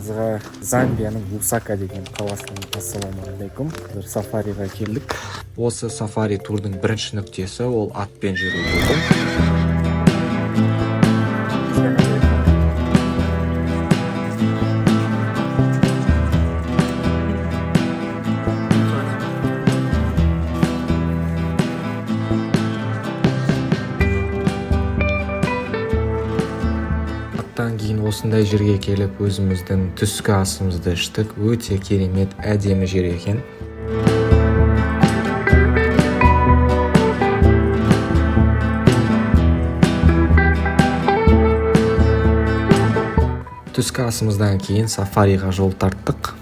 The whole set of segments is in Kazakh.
Барлықтарыңызға Замбияның Лусака деген қаласынан ассалаумағалейкум. Сафариға келдік. Осы Сафари турдың бірінші нүктесі ол Атпен жүру туры. Кейін осындай жерге келіп өзіміздің түскі асымызды іштік. Өте керемет, әдемі жер екен. Түскі асымыздан кейін сафариға жол тарттық.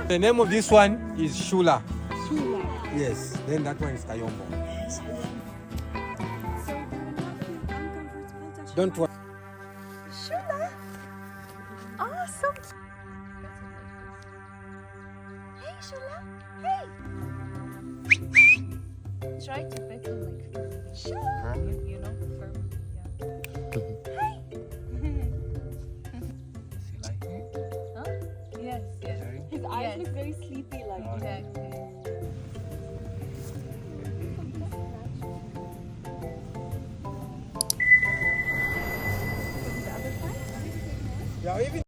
The name of this one is Shula. Shula. Yes, then that one is Kayombo. Don't worry. Shula. Oh, so cute. Hey, Shula. Hey. Try to pet him like Shula. You know, firm. Yeah. Hey. Does he like me? Huh? Yes, yes. His eyes look very sleepy like. Exactly. Yeah, even